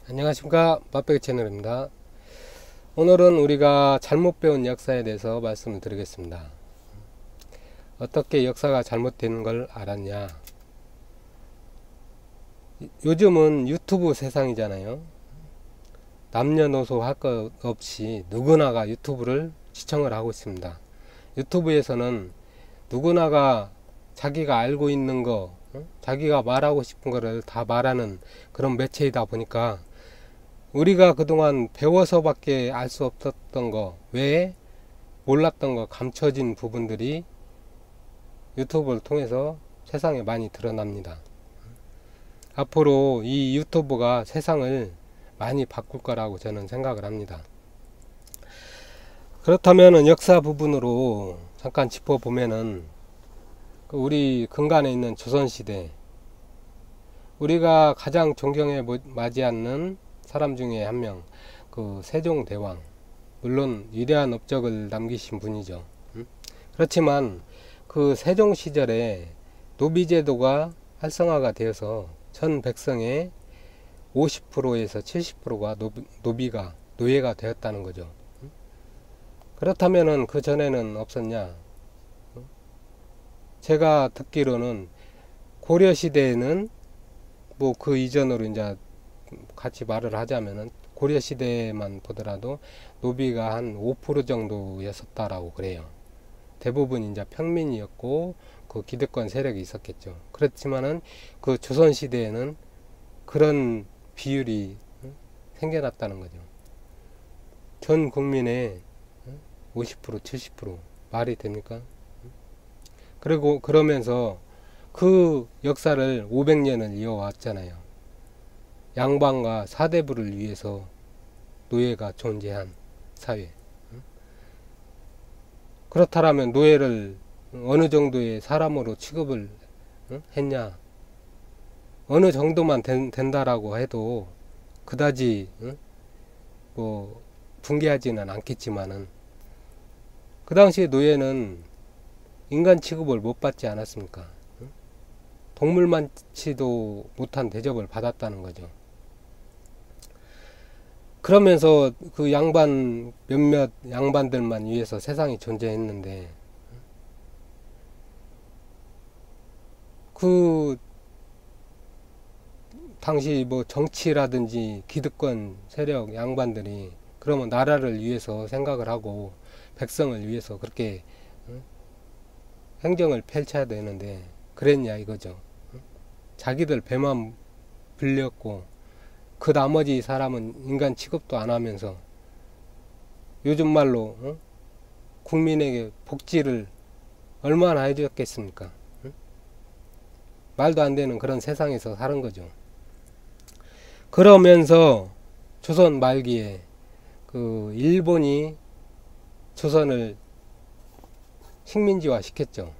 안녕하십니까, 맛배기 채널입니다. 오늘은 우리가 잘못 배운 역사에 대해서 말씀을 드리겠습니다. 어떻게 역사가 잘못된 걸 알았냐. 요즘은 유튜브 세상이잖아요. 남녀노소 할 것 없이 누구나가 유튜브를 시청을 하고 있습니다. 유튜브에서는 누구나가 자기가 알고 있는 거, 자기가 말하고 싶은 거를 다 말하는 그런 매체이다 보니까 우리가 그동안 배워서밖에 알 수 없었던 거, 왜 몰랐던 거, 감춰진 부분들이 유튜브를 통해서 세상에 많이 드러납니다. 앞으로 이 유튜브가 세상을 많이 바꿀 거라고 저는 생각을 합니다. 그렇다면 역사 부분으로 잠깐 짚어보면은 우리 근간에 있는 조선시대, 우리가 가장 존경해 마지 않는 사람 중에 한 명, 그 세종대왕, 물론 위대한 업적을 남기신 분이죠. 그렇지만 그 세종 시절에 노비제도가 활성화가 되어서 전 백성의 50%에서 70%가 노예가 되었다는 거죠. 그렇다면은 그 전에는 없었냐? 제가 듣기로는 고려 시대에는 뭐 그 이전으로 이제 같이 말을 하자면은 고려 시대만 보더라도 노비가 한 5% 정도였었다라고 그래요. 대부분 이제 평민이었고 그 기득권 세력이 있었겠죠. 그렇지만은 그 조선 시대에는 그런 비율이 생겨났다는 거죠. 전 국민의 50% 70% 말이 됩니까? 그리고 그러면서 그 역사를 500년을 이어왔잖아요. 양반과 사대부를 위해서 노예가 존재한 사회. 그렇다면 노예를 어느 정도의 사람으로 취급을 했냐? 어느 정도만 된다라고 해도 그다지 뭐 붕괴하지는 않겠지만은 그 당시에 노예는 인간 취급을 못 받지 않았습니까? 동물만치도 못한 대접을 받았다는 거죠. 그러면서 그 양반 몇몇 양반들만 위해서 세상이 존재했는데 그 당시 뭐 정치라든지 기득권 세력 양반들이 그러면 나라를 위해서 생각을 하고 백성을 위해서 그렇게 행정을 펼쳐야 되는데 그랬냐 이거죠. 자기들 배만 불렸고 그 나머지 사람은 인간 취급도 안 하면서 요즘 말로 국민에게 복지를 얼마나 해줬겠습니까? 말도 안 되는 그런 세상에서 사는 거죠. 그러면서 조선 말기에 그 일본이 조선을 식민지화 시켰죠.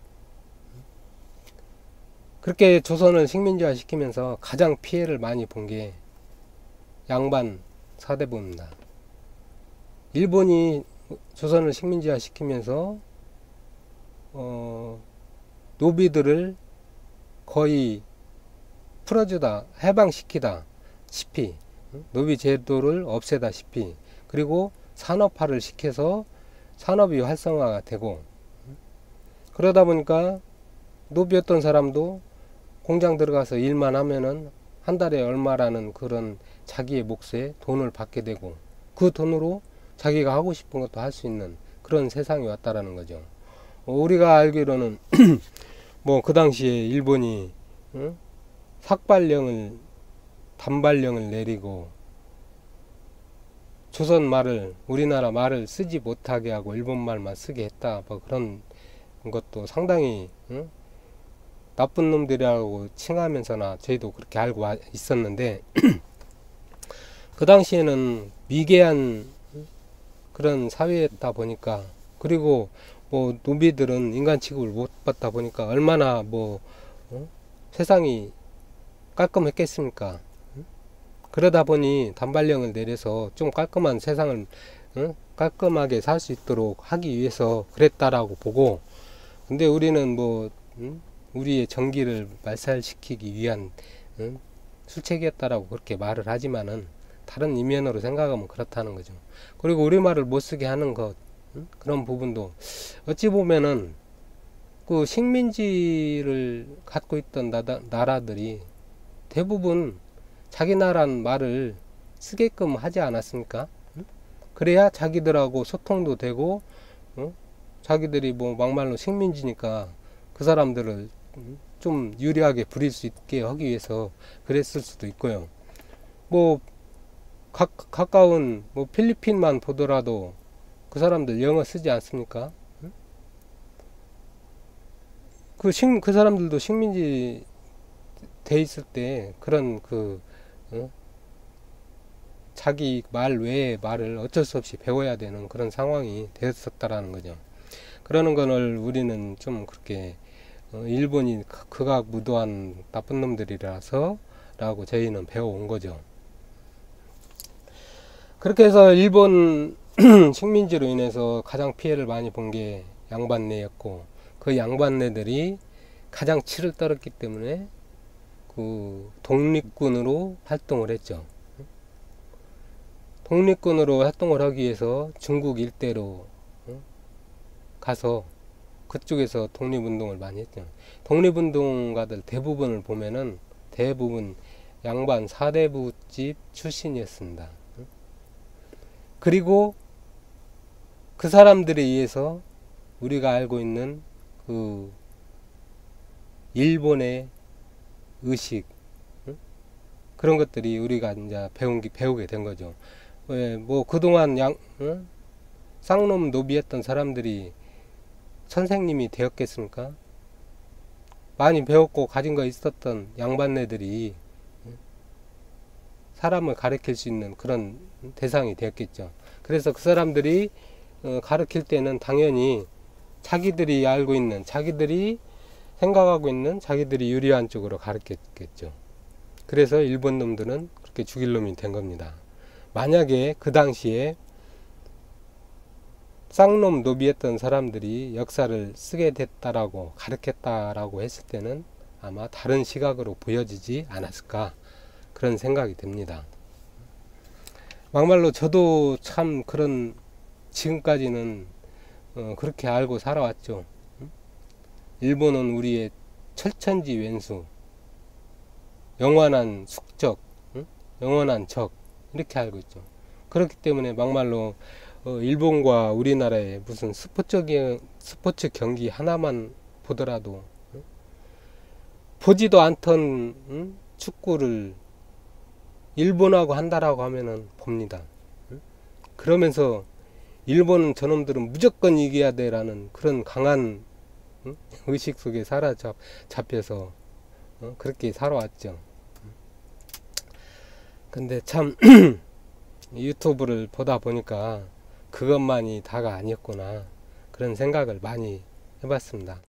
그렇게 조선을 식민지화 시키면서 가장 피해를 많이 본 게 양반 사대부입니다. 일본이 조선을 식민지화 시키면서 노비들을 거의 풀어주다 해방시키다시피 노비 제도를 없애다시피 그리고 산업화를 시켜서 산업이 활성화가 되고 그러다 보니까 노비였던 사람도 공장 들어가서 일만 하면은 한 달에 얼마라는 그런 자기의 몫에 돈을 받게 되고 그 돈으로 자기가 하고 싶은 것도 할 수 있는 그런 세상이 왔다라는 거죠. 우리가 알기로는 뭐 그 당시에 일본이 단발령을 내리고 조선 말을 우리나라 말을 쓰지 못하게 하고 일본 말만 쓰게 했다. 뭐 그런 것도 상당히 나쁜 놈들이라고 칭하면서나 저희도 그렇게 알고 있었는데 그 당시에는 미개한 그런 사회였다 보니까 그리고 뭐 노비들은 인간 취급을 못 받다 보니까 얼마나 뭐 세상이 깔끔했겠습니까? 그러다 보니 단발령을 내려서 좀 깔끔한 세상을 깔끔하게 살 수 있도록 하기 위해서 그랬다라고 보고 근데 우리는 뭐 우리의 정기를 말살시키기 위한 술책이었다라고 그렇게 말을 하지만은 다른 이면으로 생각하면 그렇다는 거죠. 그리고 우리말을 못 쓰게 하는 것, 그런 부분도 어찌 보면은 그 식민지를 갖고 있던 나라들이 대부분 자기 나라 말을 쓰게끔 하지 않았습니까? 그래야 자기들하고 소통도 되고, 자기들이 뭐 막말로 식민지니까 그 사람들을 좀 유리하게 부릴 수 있게 하기 위해서 그랬을 수도 있고요. 뭐 가까운 뭐 필리핀만 보더라도 그 사람들 영어 쓰지 않습니까? 그 사람들도 식민지 돼 있을 때 그런 자기 말 외의 말을 어쩔 수 없이 배워야 되는 그런 상황이 되었었다라는 거죠. 그러는 거를 우리는 좀 그렇게 일본이 극악무도한 나쁜 놈들이라서 라고 저희는 배워온 거죠. 그렇게 해서 일본 식민지로 인해서 가장 피해를 많이 본 게 양반네였고, 그 양반네들이 가장 치를 떨었기 때문에 그 독립군으로 활동을 했죠. 독립군으로 활동을 하기 위해서 중국 일대로 가서 그쪽에서 독립운동을 많이 했죠. 독립운동가들 대부분을 보면은 대부분 양반 사대부집 출신이었습니다. 그리고 그 사람들에 의해서 우리가 알고 있는 그 일본의 의식, 그런 것들이 우리가 이제 배우게 된 거죠. 왜 뭐 그동안 쌍놈 노비했던 사람들이 선생님이 되었겠습니까? 많이 배웠고 가진 거 있었던 양반네들이 사람을 가르칠 수 있는 그런 대상이 되었겠죠. 그래서 그 사람들이 가르칠 때는 당연히 자기들이 알고 있는, 자기들이 생각하고 있는, 자기들이 유리한 쪽으로 가르쳤겠죠. 그래서 일본 놈들은 그렇게 죽일 놈이 된 겁니다. 만약에 그 당시에 쌍놈 노비했던 사람들이 역사를 쓰게 됐다라고 가르쳤다라고 했을 때는 아마 다른 시각으로 보여지지 않았을까, 그런 생각이 듭니다. 막말로 저도 참 그런, 지금까지는 그렇게 알고 살아왔죠. 일본은 우리의 철천지 왼수, 영원한 숙적, 영원한 적, 이렇게 알고 있죠. 그렇기 때문에 막말로 일본과 우리나라의 무슨 스포츠 경기 하나만 보더라도 보지도 않던 축구를 일본하고 한다라고 하면은 봅니다. 그러면서 일본은 저놈들은 무조건 이겨야 돼라는 그런 강한 의식 속에 사로잡혀서 그렇게 살아왔죠. 근데 참 유튜브를 보다 보니까 그것만이 다가 아니었구나, 그런 생각을 많이 해봤습니다.